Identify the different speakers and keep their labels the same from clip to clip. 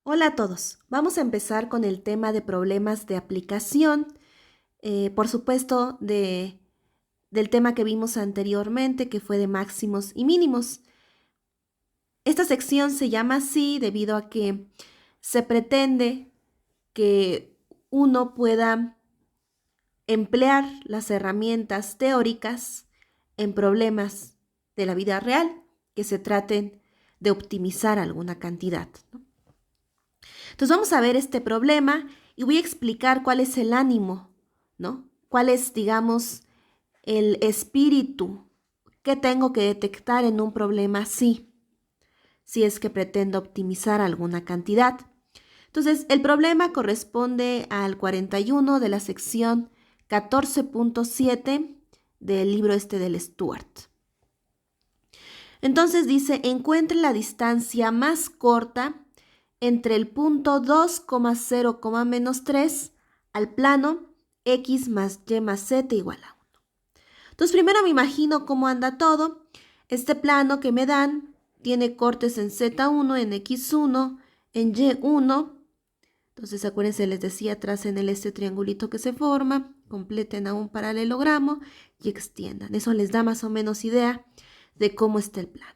Speaker 1: Hola a todos. Vamos a empezar con el tema de problemas de aplicación, por supuesto, del tema que vimos anteriormente, que fue de máximos y mínimos. Esta sección se llama así debido a que se pretende que uno pueda emplear las herramientas teóricas en problemas de la vida real que se traten de optimizar alguna cantidad, ¿no? Entonces vamos a ver este problema y voy a explicar cuál es el ánimo, ¿no? Cuál es, digamos, el espíritu que tengo que detectar en un problema así, si es que pretendo optimizar alguna cantidad. Entonces, el problema corresponde al 41 de la sección 14.7 del libro del Stuart. Entonces dice, encuentre la distancia más corta entre el punto 2,0, menos 3 al plano x más y más z igual a 1. Entonces primero me imagino cómo anda todo. Este plano que me dan tiene cortes en z1, en x1, en y1. Entonces acuérdense, les decía, tracen este triangulito que se forma, completen a un paralelogramo y extiendan. Eso les da más o menos idea de cómo está el plano.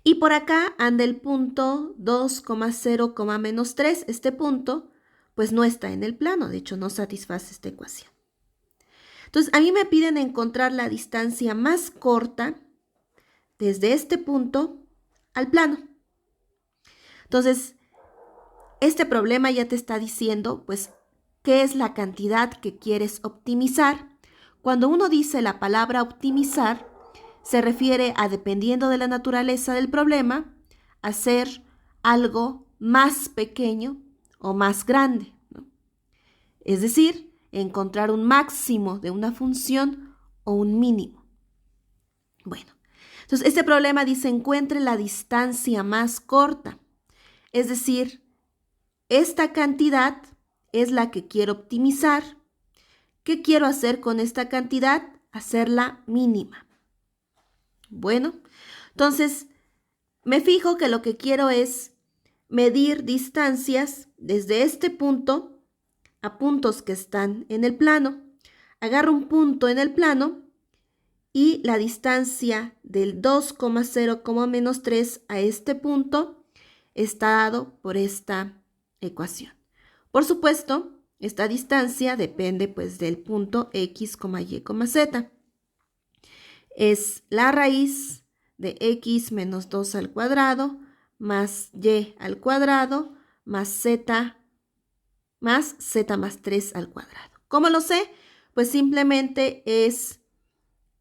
Speaker 1: Y por acá anda el punto 2,0, menos 3. Este punto pues no está en el plano, de hecho no satisface esta ecuación. Entonces a mí me piden encontrar la distancia más corta desde este punto al plano. Entonces este problema ya te está diciendo pues qué es la cantidad que quieres optimizar. Cuando uno dice la palabra optimizar, se refiere a, dependiendo de la naturaleza del problema, hacer algo más pequeño o más grande, ¿no? Es decir, encontrar un máximo de una función o un mínimo. Bueno, entonces este problema dice encuentre la distancia más corta. Es decir, esta cantidad es la que quiero optimizar. ¿Qué quiero hacer con esta cantidad? Hacerla mínima. Bueno, entonces me fijo que lo que quiero es medir distancias desde este punto a puntos que están en el plano. Agarro un punto en el plano y la distancia del 2,0, menos 3 a este punto está dado por esta ecuación. Por supuesto, esta distancia depende pues del punto x, y, z. Es la raíz de x menos 2 al cuadrado más y al cuadrado más z más 3 al cuadrado. ¿Cómo lo sé? Pues simplemente es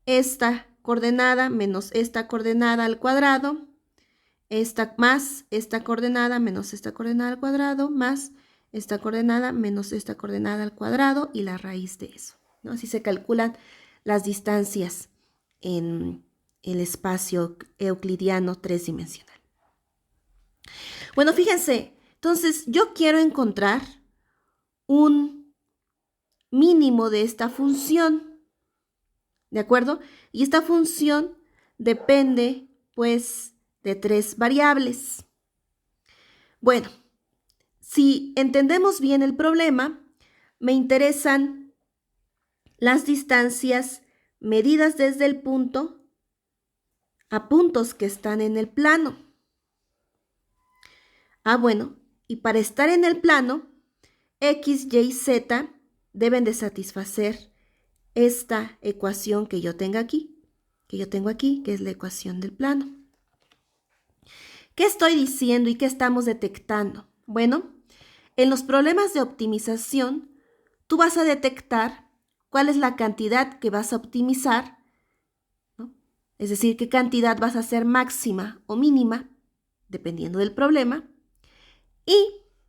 Speaker 1: esta coordenada menos esta coordenada al cuadrado, esta más esta coordenada menos esta coordenada al cuadrado, más esta coordenada menos esta coordenada al cuadrado y la raíz de eso, ¿no? Así se calculan las distancias en el espacio euclidiano tridimensional. Bueno, fíjense, entonces yo quiero encontrar un mínimo de esta función, ¿de acuerdo? Y esta función depende, pues, de 3 variables. Bueno, si entendemos bien el problema, me interesan las distancias medidas desde el punto a puntos que están en el plano. Bueno, y para estar en el plano, x, y, z deben de satisfacer esta ecuación que yo tengo aquí, que es la ecuación del plano. ¿Qué estoy diciendo y qué estamos detectando? Bueno, en los problemas de optimización, tú vas a detectar cuál es la cantidad que vas a optimizar, ¿no? Es decir, qué cantidad vas a hacer máxima o mínima, dependiendo del problema, y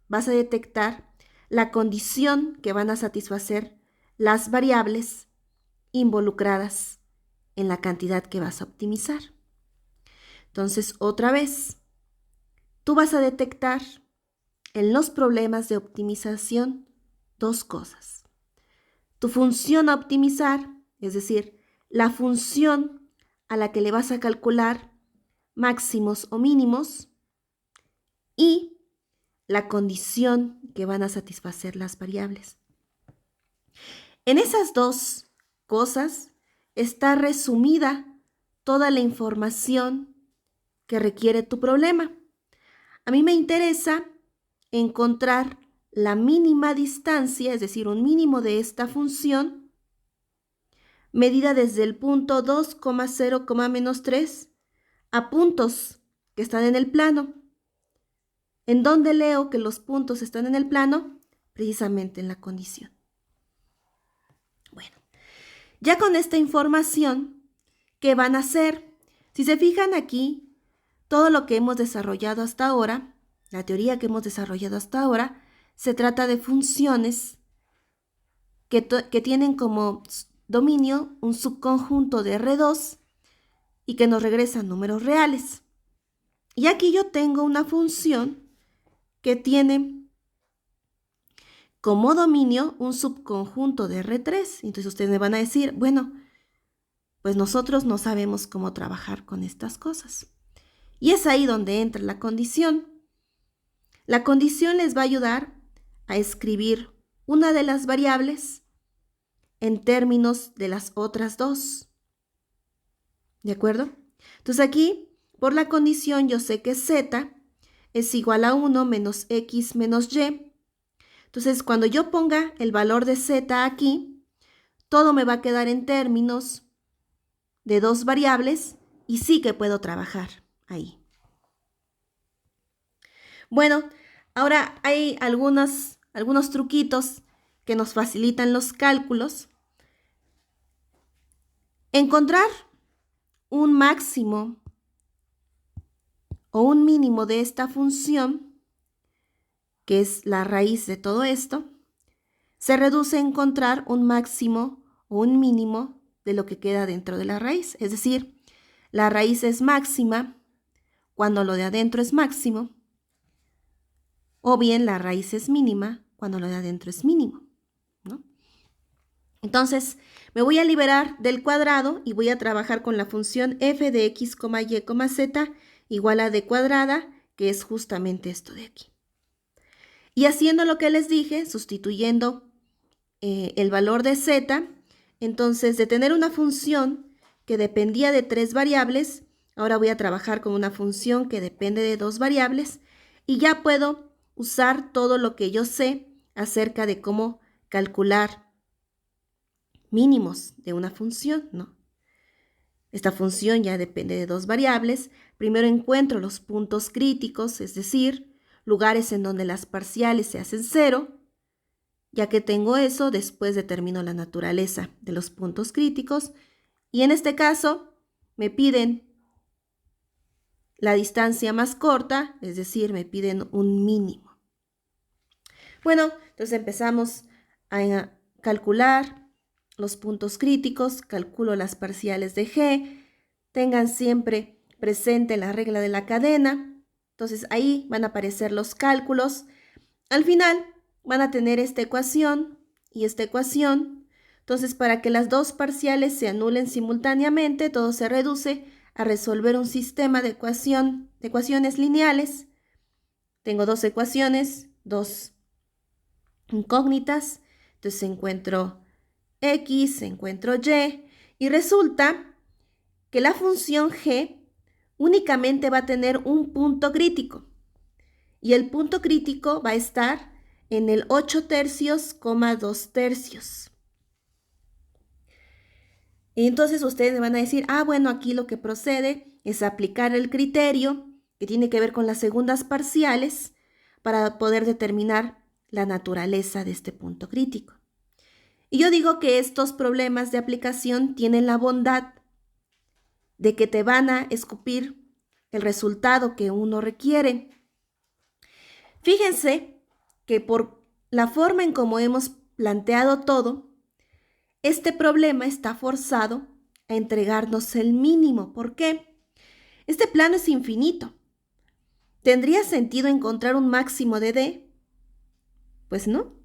Speaker 1: vas a detectar la condición que van a satisfacer las variables involucradas en la cantidad que vas a optimizar. Entonces, otra vez, tú vas a detectar en los problemas de optimización dos cosas. Tu función a optimizar, es decir, la función a la que le vas a calcular máximos o mínimos, y la condición que van a satisfacer las variables. En esas dos cosas está resumida toda la información que requiere tu problema. A mí me interesa encontrar la mínima distancia, es decir, un mínimo de esta función, medida desde el punto 2,0, -3 a puntos que están en el plano. ¿En dónde leo que los puntos están en el plano? Precisamente en la condición. Bueno, ya con esta información, ¿qué van a hacer? Si se fijan aquí, todo lo que hemos desarrollado hasta ahora, la teoría que hemos desarrollado hasta ahora, se trata de funciones que tienen como dominio un subconjunto de R2 y que nos regresan números reales. Y aquí yo tengo una función que tiene como dominio un subconjunto de R3. Entonces ustedes me van a decir, bueno, pues nosotros no sabemos cómo trabajar con estas cosas. Y es ahí donde entra la condición. La condición les va a ayudar a escribir una de las variables en términos de las otras dos. ¿De acuerdo? Entonces aquí, por la condición, yo sé que z es igual a 1 menos x menos y. Entonces, cuando yo ponga el valor de z aquí, todo me va a quedar en términos de dos variables y sí que puedo trabajar ahí. Bueno, ahora hay algunos truquitos que nos facilitan los cálculos. Encontrar un máximo o un mínimo de esta función, que es la raíz de todo esto, se reduce a encontrar un máximo o un mínimo de lo que queda dentro de la raíz. Es decir, la raíz es máxima cuando lo de adentro es máximo, o bien la raíz es mínima cuando lo de adentro es mínimo, ¿no? Entonces, me voy a liberar del cuadrado y voy a trabajar con la función f de x, y, z igual a d cuadrada, que es justamente esto de aquí. Y haciendo lo que les dije, sustituyendo el valor de z, entonces de tener una función que dependía de tres variables, ahora voy a trabajar con una función que depende de dos variables y ya puedo usar todo lo que yo sé acerca de cómo calcular mínimos de una función, ¿no? Esta función ya depende de dos variables. Primero encuentro los puntos críticos, es decir, lugares en donde las parciales se hacen cero. Ya que tengo eso, después determino la naturaleza de los puntos críticos. Y en este caso, me piden la distancia más corta, es decir, me piden un mínimo. Bueno, entonces empezamos a calcular los puntos críticos, calculo las parciales de G, tengan siempre presente la regla de la cadena, entonces ahí van a aparecer los cálculos. Al final van a tener esta ecuación y esta ecuación, entonces para que las dos parciales se anulen simultáneamente, todo se reduce a resolver un sistema de ecuaciones lineales. Tengo dos ecuaciones, dos incógnitas, entonces encuentro x, encuentro y resulta que la función g únicamente va a tener un punto crítico y el punto crítico va a estar en el 8/3, 2/3. Y entonces ustedes me van a decir, bueno, aquí lo que procede es aplicar el criterio que tiene que ver con las segundas parciales para poder determinar la naturaleza de este punto crítico. Y yo digo que estos problemas de aplicación tienen la bondad de que te van a escupir el resultado que uno requiere. Fíjense que por la forma en cómo hemos planteado todo, este problema está forzado a entregarnos el mínimo. ¿Por qué? Este plano es infinito. ¿Tendría sentido encontrar un máximo de D? Pues no.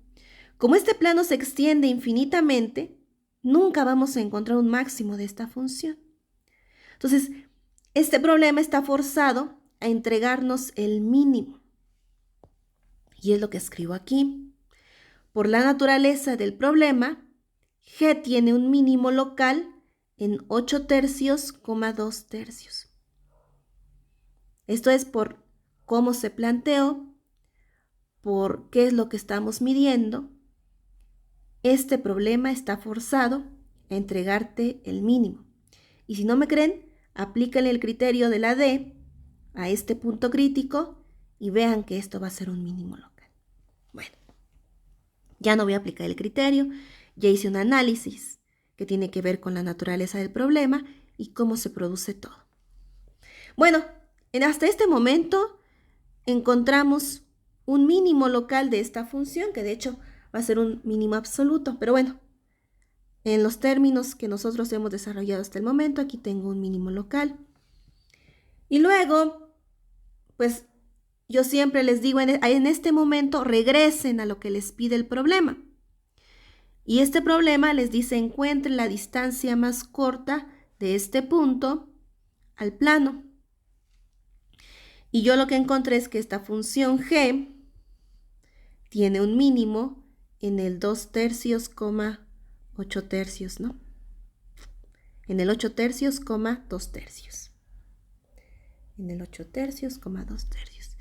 Speaker 1: Como este plano se extiende infinitamente, nunca vamos a encontrar un máximo de esta función. Entonces, este problema está forzado a entregarnos el mínimo. Y es lo que escribo aquí. Por la naturaleza del problema, G tiene un mínimo local en 8/3, 2/3. Esto es por cómo se planteó, por qué es lo que estamos midiendo. Este problema está forzado a entregarte el mínimo. Y si no me creen, aplíquenle el criterio de la D a este punto crítico y vean que esto va a ser un mínimo local. Bueno, ya no voy a aplicar el criterio, ya hice un análisis que tiene que ver con la naturaleza del problema y cómo se produce todo. Bueno, hasta este momento encontramos un mínimo local de esta función, que de hecho va a ser un mínimo absoluto, pero bueno, en los términos que nosotros hemos desarrollado hasta el momento, aquí tengo un mínimo local. Y luego, pues yo siempre les digo, en este momento regresen a lo que les pide el problema. Y este problema les dice encuentren la distancia más corta de este punto al plano. Y yo lo que encontré es que esta función G tiene un mínimo en el 2/3, 8/3, ¿no? En el 8/3, 2/3. En el 8/3, 2/3.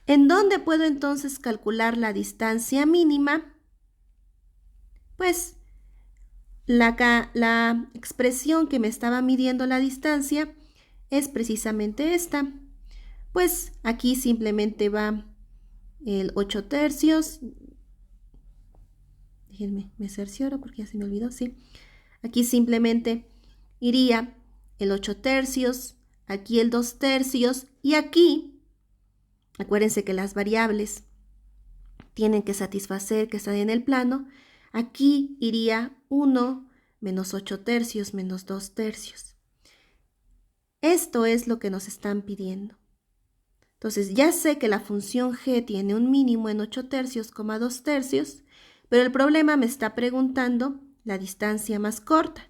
Speaker 1: ¿En dónde puedo entonces calcular la distancia mínima? Pues la expresión que me estaba midiendo la distancia es precisamente esta. Pues aquí simplemente va el 8/3. Déjenme, me cercioro porque ya se me olvidó, sí. Aquí simplemente iría el 8/3, aquí el 2/3 y aquí, acuérdense que las variables tienen que satisfacer que están en el plano. Aquí iría 1 menos 8/3 menos 2/3. Esto es lo que nos están pidiendo. Entonces ya sé que la función G tiene un mínimo en 8/3, 2/3, pero el problema me está preguntando la distancia más corta.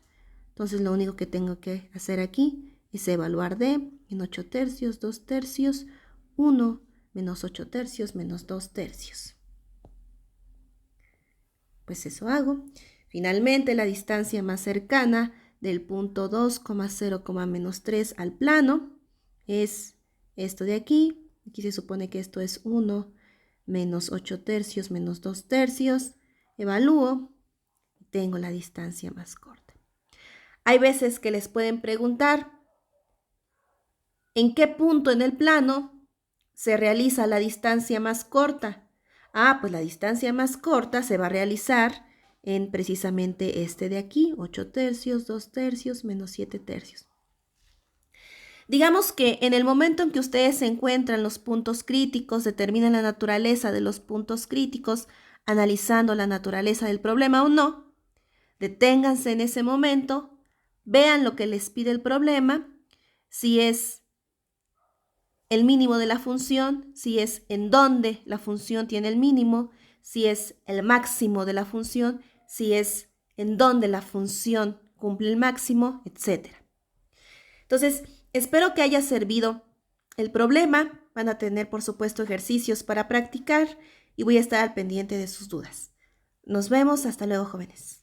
Speaker 1: Entonces lo único que tengo que hacer aquí es evaluar D en 8/3, 2/3, 1 menos 8/3 menos 2/3. Pues eso hago. Finalmente, la distancia más cercana del punto 2,0, menos 3 al plano es esto de aquí. Aquí se supone que esto es 1 menos 8/3 menos 2/3. Evalúo y tengo la distancia más corta. Hay veces que les pueden preguntar ¿en qué punto en el plano se realiza la distancia más corta? Pues la distancia más corta se va a realizar en precisamente este de aquí, 8/3, 2/3, menos 7/3. Digamos que en el momento en que ustedes se encuentran los puntos críticos, determinan la naturaleza de los puntos críticos, analizando la naturaleza del problema o no, deténganse en ese momento, vean lo que les pide el problema, si es el mínimo de la función, si es en dónde la función tiene el mínimo, si es el máximo de la función, si es en dónde la función cumple el máximo, etc. Entonces, espero que haya servido el problema. Van a tener, por supuesto, ejercicios para practicar y voy a estar al pendiente de sus dudas. Nos vemos. Hasta luego, jóvenes.